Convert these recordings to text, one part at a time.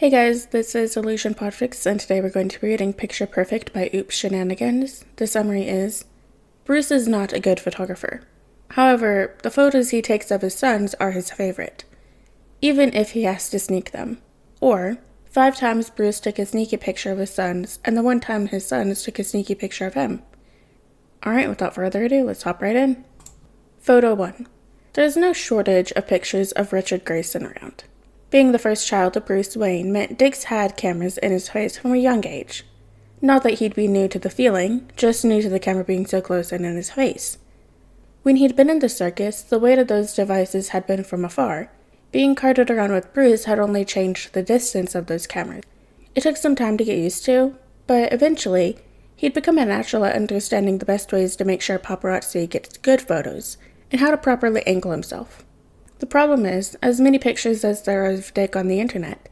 Hey guys, this is Illusion Podfic, and today we're going to be reading Picture Perfect by Oops Shenanigans. The summary is, Bruce is not a good photographer. However, the photos he takes of his sons are his favorite, even if he has to sneak them. Or, 5 times Bruce took a sneaky picture of his sons, and the 1 time his sons took a sneaky picture of him. Alright, without further ado, let's hop right in. Photo 1. There's no shortage of pictures of Richard Grayson around. Being the first child of Bruce Wayne meant Dick's had cameras in his face from a young age. Not that he'd be new to the feeling, just new to the camera being so close and in his face. When he'd been in the circus, the weight of those devices had been from afar. Being carted around with Bruce had only changed the distance of those cameras. It took some time to get used to, but eventually, he'd become a natural at understanding the best ways to make sure paparazzi gets good photos, and how to properly angle himself. The problem is, as many pictures as there are of Dick on the internet,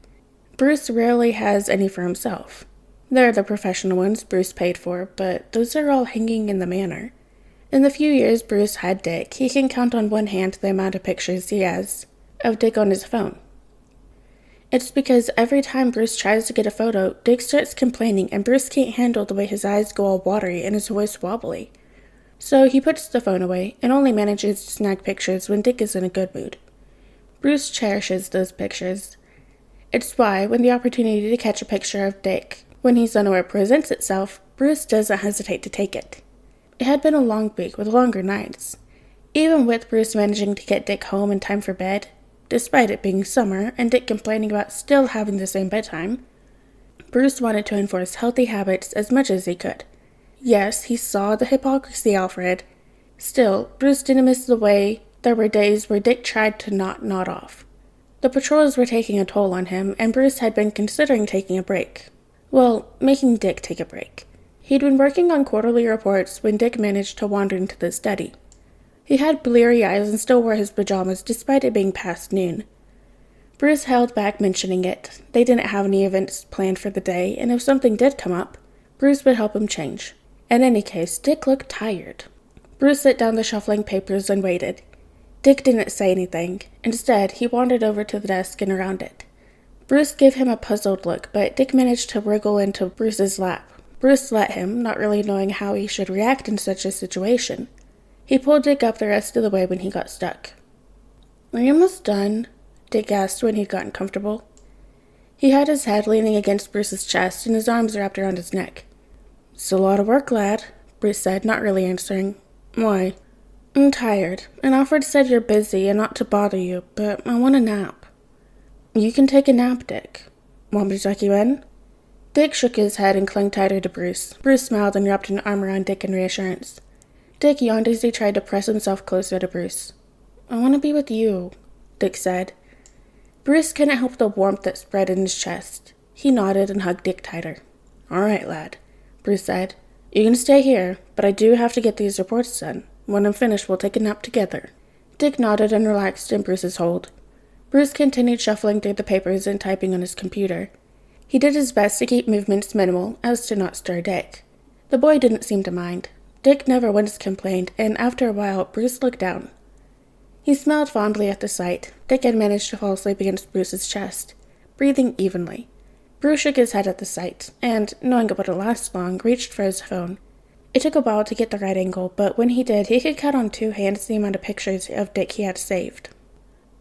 Bruce rarely has any for himself. There are the professional ones Bruce paid for, but those are all hanging in the manor. In the few years Bruce had Dick, he can count on one hand the amount of pictures he has of Dick on his phone. It's because every time Bruce tries to get a photo, Dick starts complaining and Bruce can't handle the way his eyes go all watery and his voice wobbly. So he puts the phone away and only manages to snag pictures when Dick is in a good mood. Bruce cherishes those pictures. It's why, when the opportunity to catch a picture of Dick when he's unaware presents itself, Bruce doesn't hesitate to take it. It had been a long week with longer nights. Even with Bruce managing to get Dick home in time for bed, despite it being summer and Dick complaining about still having the same bedtime, Bruce wanted to enforce healthy habits as much as he could. Yes, he saw the hypocrisy, Alfred. Still, Bruce didn't miss the way there were days where Dick tried to not nod off. The patrols were taking a toll on him, and Bruce had been considering taking a break. Well, making Dick take a break. He'd been working on quarterly reports when Dick managed to wander into the study. He had bleary eyes and still wore his pajamas despite it being past noon. Bruce held back mentioning it. They didn't have any events planned for the day, and if something did come up, Bruce would help him change. In any case, Dick looked tired. Bruce set down the shuffling papers and waited. Dick didn't say anything. Instead, he wandered over to the desk and around it. Bruce gave him a puzzled look, but Dick managed to wriggle into Bruce's lap. Bruce let him, not really knowing how he should react in such a situation. He pulled Dick up the rest of the way when he got stuck. "Are you almost done?" Dick asked when he'd gotten comfortable. He had his head leaning against Bruce's chest and his arms wrapped around his neck. "It's a lot of work, lad," Bruce said, not really answering. "Why?" "I'm tired, and Alfred said you're busy and not to bother you, but I want a nap." "You can take a nap, Dick. Want me to tuck you in?" Dick shook his head and clung tighter to Bruce. Bruce smiled and wrapped an arm around Dick in reassurance. Dick yawned as he tried to press himself closer to Bruce. "I want to be with you," Dick said. Bruce couldn't help the warmth that spread in his chest. He nodded and hugged Dick tighter. "All right, lad," Bruce said. "You can stay here, but I do have to get these reports done. When I'm finished, we'll take a nap together." Dick nodded and relaxed in Bruce's hold. Bruce continued shuffling through the papers and typing on his computer. He did his best to keep movements minimal, as to not stir Dick. The boy didn't seem to mind. Dick never once complained, and after a while, Bruce looked down. He smiled fondly at the sight. Dick had managed to fall asleep against Bruce's chest, breathing evenly. Bruce shook his head at the sight, and, knowing it wouldn't last long, reached for his phone. It took a while to get the right angle, but when he did, he could count on 2 hands the amount of pictures of Dick he had saved.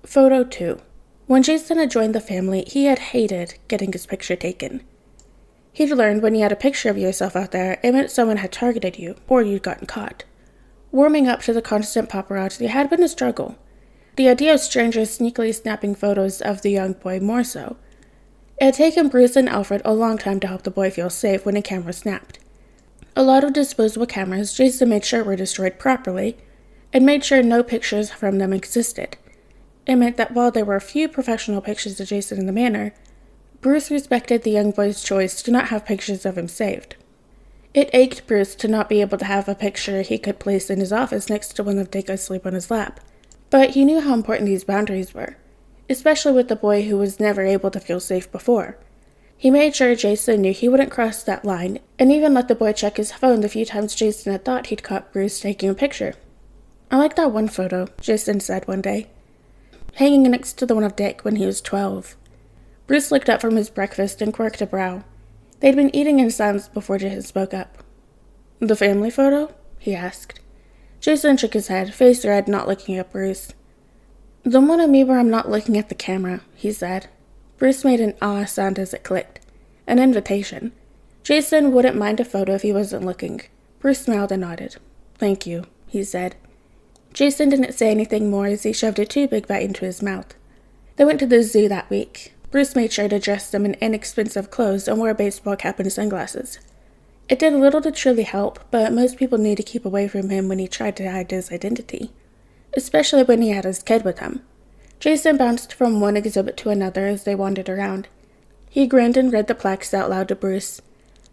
Photo 2. When Jason had joined the family, he had hated getting his picture taken. He'd learned when you had a picture of yourself out there, it meant someone had targeted you, or you'd gotten caught. Warming up to the constant paparazzi had been a struggle. The idea of strangers sneakily snapping photos of the young boy more so. It had taken Bruce and Alfred a long time to help the boy feel safe when a camera snapped. A lot of disposable cameras Jason made sure were destroyed properly, and made sure no pictures from them existed. It meant that while there were a few professional pictures of Jason in the manor, Bruce respected the young boy's choice to not have pictures of him saved. It ached Bruce to not be able to have a picture he could place in his office next to one of Dick asleep on his lap, but he knew how important these boundaries were, especially with the boy who was never able to feel safe before. He made sure Jason knew he wouldn't cross that line, and even let the boy check his phone the few times Jason had thought he'd caught Bruce taking a picture. "I like that one photo," Jason said one day, hanging next to the one of Dick when he was 12. Bruce looked up from his breakfast and quirked a brow. They'd been eating in silence before Jason spoke up. "The family photo?" he asked. Jason shook his head, face red, not looking at Bruce. "The one of me where I'm not looking at the camera," he said. Bruce made an ah sound as it clicked. An invitation. Jason wouldn't mind a photo if he wasn't looking. Bruce smiled and nodded. "Thank you," he said. Jason didn't say anything more as he shoved a too big bite into his mouth. They went to the zoo that week. Bruce made sure to dress them in inexpensive clothes and wore a baseball cap and sunglasses. It did little to truly help, but most people knew to keep away from him when he tried to hide his identity, especially when he had his kid with him. Jason bounced from one exhibit to another as they wandered around. He grinned and read the plaques out loud to Bruce.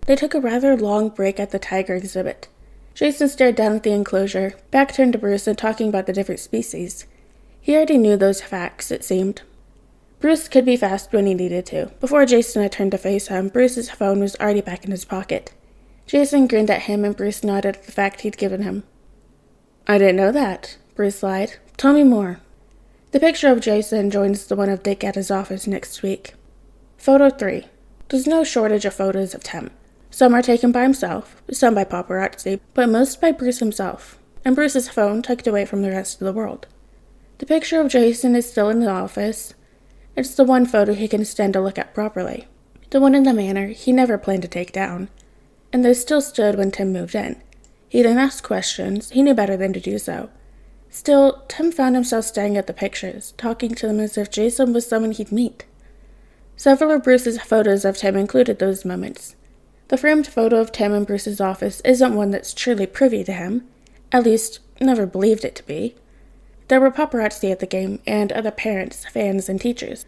They took a rather long break at the tiger exhibit. Jason stared down at the enclosure, back turned to Bruce and talking about the different species. He already knew those facts, it seemed. Bruce could be fast when he needed to. Before Jason had turned to face him, Bruce's phone was already back in his pocket. Jason grinned at him and Bruce nodded at the fact he'd given him. "I didn't know that," Bruce lied. "Tell me more." The picture of Jason joins the one of Dick at his office next week. Photo 3. There's no shortage of photos of Tim. Some are taken by himself, some by paparazzi, but most by Bruce himself, and Bruce's phone tucked away from the rest of the world. The picture of Jason is still in the office. It's the one photo he can stand to look at properly. The one in the manor he never planned to take down. And they still stood when Tim moved in. He didn't ask questions, he knew better than to do so. Still, Tim found himself staring at the pictures, talking to them as if Jason was someone he'd meet. Several of Bruce's photos of Tim included those moments. The framed photo of Tim in Bruce's office isn't one that's truly privy to him, at least, never believed it to be. There were paparazzi at the game, and other parents, fans, and teachers.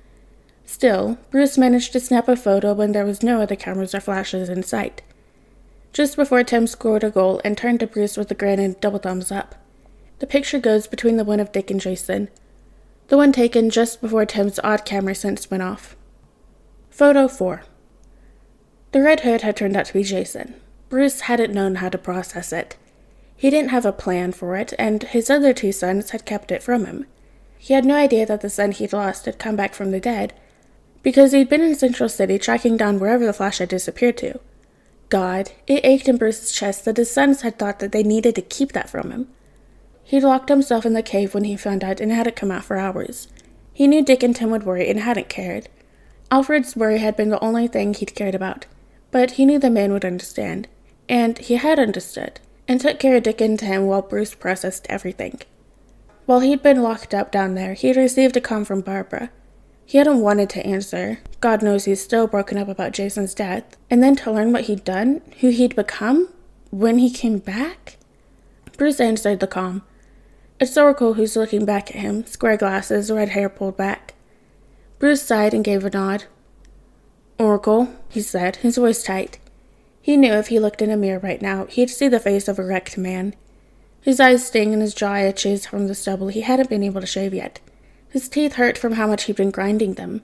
Still, Bruce managed to snap a photo when there was no other cameras or flashes in sight. Just before Tim scored a goal and turned to Bruce with a grin and double thumbs up. The picture goes between the one of Dick and Jason, the one taken just before Tim's odd camera sense went off. Photo 4. The Red Hood had turned out to be Jason. Bruce hadn't known how to process it. He didn't have a plan for it, and his other two sons had kept it from him. He had no idea that the son he'd lost had come back from the dead, because he'd been in Central City tracking down wherever the Flash had disappeared to. God, it ached in Bruce's chest that his sons had thought that they needed to keep that from him. He'd locked himself in the cave when he found out and hadn't come out for hours. He knew Dick and Tim would worry and hadn't cared. Alfred's worry had been the only thing he'd cared about, but he knew the man would understand, and he had understood, and took care of Dick and Tim while Bruce processed everything. While he'd been locked up down there, he'd received a call from Barbara. He hadn't wanted to answer. God knows he's still broken up about Jason's death. And then to learn what he'd done, who he'd become, when he came back? Bruce answered the call. It's Oracle who's looking back at him, square glasses, red hair pulled back. Bruce sighed and gave a nod. "Oracle," he said, his voice tight. He knew if he looked in a mirror right now, he'd see the face of a wrecked man. His eyes sting and his jaw itches from the stubble he hadn't been able to shave yet. His teeth hurt from how much he'd been grinding them.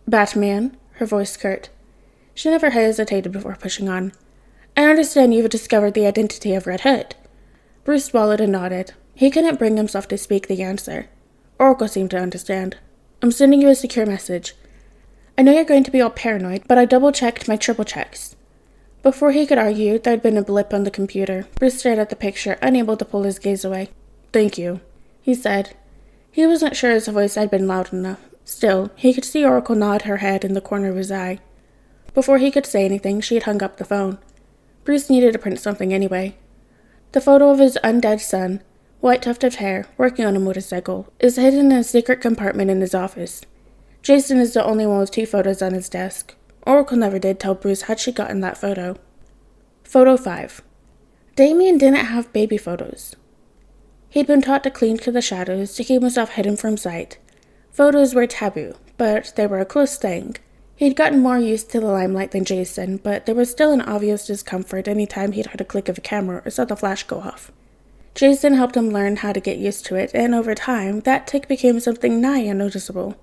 "Batman," her voice curt. She never hesitated before pushing on. "I understand you've discovered the identity of Red Hood." Bruce swallowed and nodded. He couldn't bring himself to speak the answer. Oracle seemed to understand. "I'm sending you a secure message. I know you're going to be all paranoid, but I double-checked my triple checks." Before he could argue, there'd been a blip on the computer. Bruce stared at the picture, unable to pull his gaze away. "Thank you," he said. He wasn't sure his voice had been loud enough. Still, he could see Oracle nod her head in the corner of his eye. Before he could say anything, she had hung up the phone. Bruce needed to print something anyway. The photo of his undead son, white tuft of hair, working on a motorcycle, is hidden in a secret compartment in his office. Jason is the only one with 2 photos on his desk. Oracle never did tell Bruce how she'd gotten that photo. Photo 5. Damien didn't have baby photos. He'd been taught to cling to the shadows to keep himself hidden from sight. Photos were taboo, but they were a close thing. He'd gotten more used to the limelight than Jason, but there was still an obvious discomfort any time he'd heard a click of a camera or saw the flash go off. Jason helped him learn how to get used to it, and over time, that tick became something nigh unnoticeable.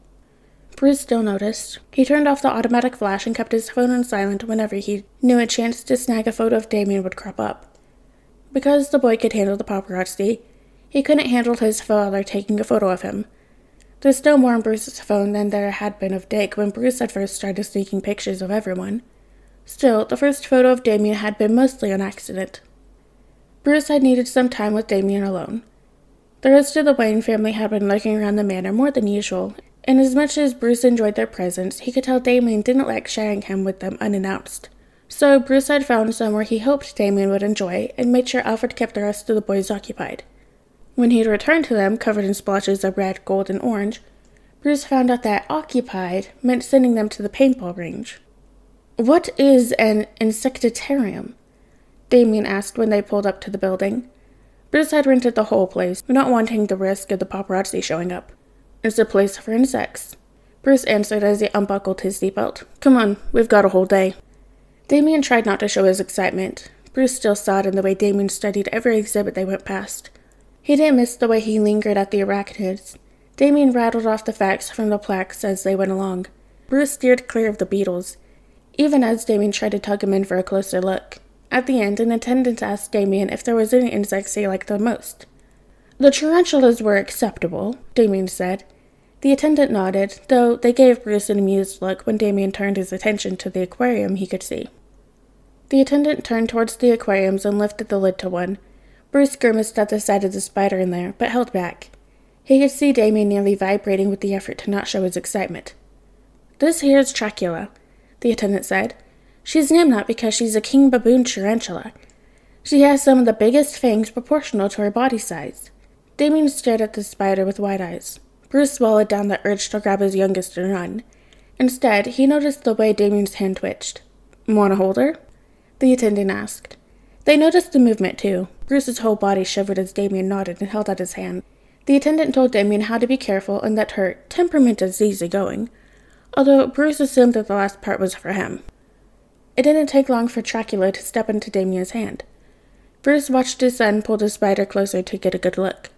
Bruce still noticed. He turned off the automatic flash and kept his phone on silent whenever he knew a chance to snag a photo of Damien would crop up. Because the boy could handle the paparazzi, he couldn't handle his father taking a photo of him. There's still more on Bruce's phone than there had been of Dick when Bruce had first started sneaking pictures of everyone. Still, the first photo of Damien had been mostly an accident. Bruce had needed some time with Damien alone. The rest of the Wayne family had been lurking around the manor more than usual, and as much as Bruce enjoyed their presence, he could tell Damien didn't like sharing him with them unannounced. So Bruce had found somewhere he hoped Damien would enjoy and made sure Alfred kept the rest of the boys occupied. When he'd returned to them, covered in splotches of red, gold, and orange, Bruce found out that occupied meant sending them to the paintball range. "What is an insectarium?" Damien asked when they pulled up to the building. Bruce had rented the whole place, not wanting the risk of the paparazzi showing up. "It's a place for insects," Bruce answered as he unbuckled his seatbelt. "Come on, we've got a whole day." Damien tried not to show his excitement. Bruce still saw it in the way Damien studied every exhibit they went past. He didn't miss the way he lingered at the arachnids. Damien rattled off the facts from the plaques as they went along. Bruce steered clear of the beetles, even as Damien tried to tug him in for a closer look. At the end, an attendant asked Damien if there was any insects he liked the most. "The tarantulas were acceptable," Damien said. The attendant nodded, though they gave Bruce an amused look when Damien turned his attention to the aquarium he could see. The attendant turned towards the aquariums and lifted the lid to one. Bruce grimaced at the sight of the spider in there, but held back. He could see Damien nearly vibrating with the effort to not show his excitement. "This here's Tracula," the attendant said. "She's named that because she's a king baboon tarantula. She has some of the biggest fangs proportional to her body size." Damien stared at the spider with wide eyes. Bruce swallowed down the urge to grab his youngest and run. Instead, he noticed the way Damien's hand twitched. "Want to hold her?" the attendant asked. They noticed the movement, too. Bruce's whole body shivered as Damien nodded and held out his hand. The attendant told Damien how to be careful and that her temperament is easygoing, although Bruce assumed that the last part was for him. It didn't take long for Tracula to step into Damien's hand. Bruce watched his son pull the spider closer to get a good look.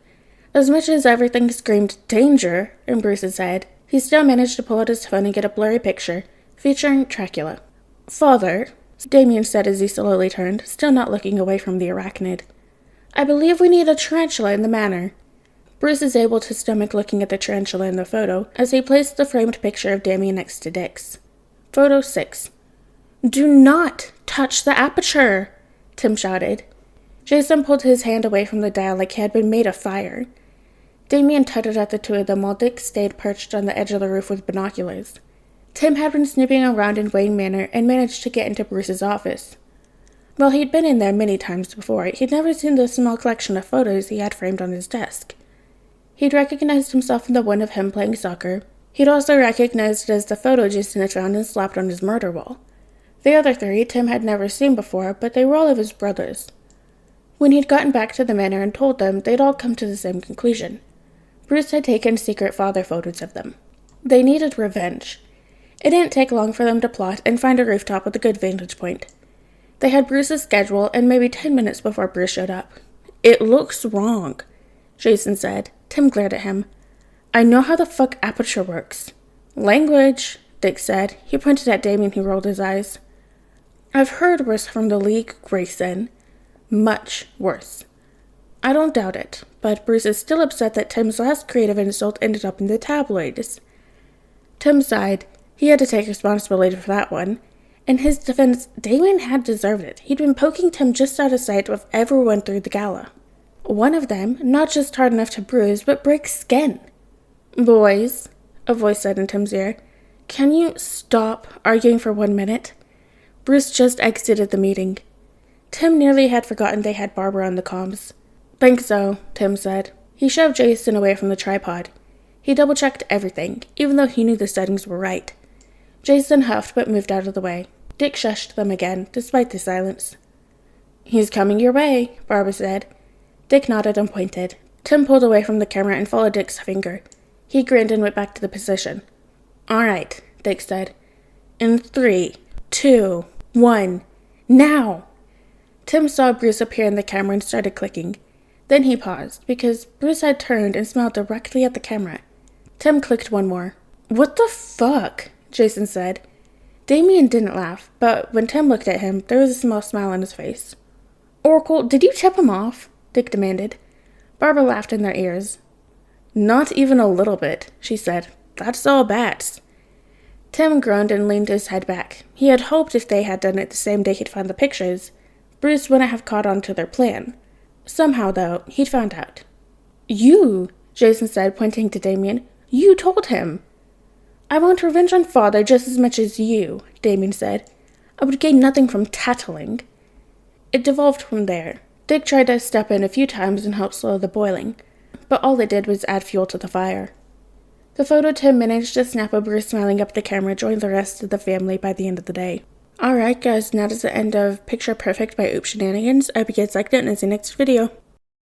As much as everything screamed danger in Bruce's head, he still managed to pull out his phone and get a blurry picture featuring Tracula. "Father," Damien said as he slowly turned, still not looking away from the arachnid, "I believe we need a tarantula in the manor." Bruce is able to stomach looking at the tarantula in the photo as he placed the framed picture of Damien next to Dick's. Photo 6. "Do not touch the aperture," Tim shouted. Jason pulled his hand away from the dial like he had been made of fire. Damien tutted at the two of them while Dick stayed perched on the edge of the roof with binoculars. Tim had been snooping around in Wayne Manor and managed to get into Bruce's office. While he'd been in there many times before, he'd never seen the small collection of photos he had framed on his desk. He'd recognized himself in the one of him playing soccer. He'd also recognized it as the photo Jason had found and slapped on his murder wall. The other three Tim had never seen before, but they were all of his brothers. When he'd gotten back to the manor and told them, they'd all come to the same conclusion. Bruce had taken secret father photos of them. They needed revenge. It didn't take long for them to plot and find a rooftop with a good vantage point. They had Bruce's schedule and maybe 10 minutes before Bruce showed up. "It looks wrong," Jason said. Tim glared at him. "I know how the fuck aperture works." "Language," Dick said. He pointed at Damien, who rolled his eyes. "I've heard worse from the League, Grayson. Much worse." "I don't doubt it, but Bruce is still upset that Tim's last creative insult ended up in the tabloids." Tim sighed. He had to take responsibility for that one. In his defense, Damien had deserved it. He'd been poking Tim just out of sight of everyone through the gala. One of them, not just hard enough to bruise, but break skin. "Boys," a voice said in Tim's ear, "can you stop arguing for 1 minute?" Bruce just exited the meeting. Tim nearly had forgotten they had Barbara on the comms. "Think so," Tim said. He shoved Jason away from the tripod. He double-checked everything, even though he knew the settings were right. Jason huffed but moved out of the way. Dick shushed them again, despite the silence. "He's coming your way," Barbara said. Dick nodded and pointed. Tim pulled away from the camera and followed Dick's finger. He grinned and went back to the position. "All right," Dick said. "In 3, 2, 1, now!" Tim saw Bruce appear in the camera and started clicking. Then he paused, because Bruce had turned and smiled directly at the camera. Tim clicked one more. "What the fuck?" Jason said. Damien didn't laugh, but when Tim looked at him, there was a small smile on his face. "Oracle, did you tip him off?" Dick demanded. Barbara laughed in their ears. Not even a little bit, she said. That's all bats. Tim groaned and leaned his head back. He had hoped if they had done it the same day he'd found the pictures, Bruce wouldn't have caught on to their plan. Somehow, though, he'd found out. You, Jason said, pointing to Damien. You told him. I want revenge on Father just as much as you, Damien said. I would gain nothing from tattling. It devolved from there. Dick tried to step in a few times and help slow the boiling, but all it did was add fuel to the fire. The photo Tim managed to snap of Bruce smiling up at the camera joined the rest of the family by the end of the day. Alright guys, now that's the end of Picture Perfect by Oops Shenanigans. I hope you guys liked it and I'll see you next video.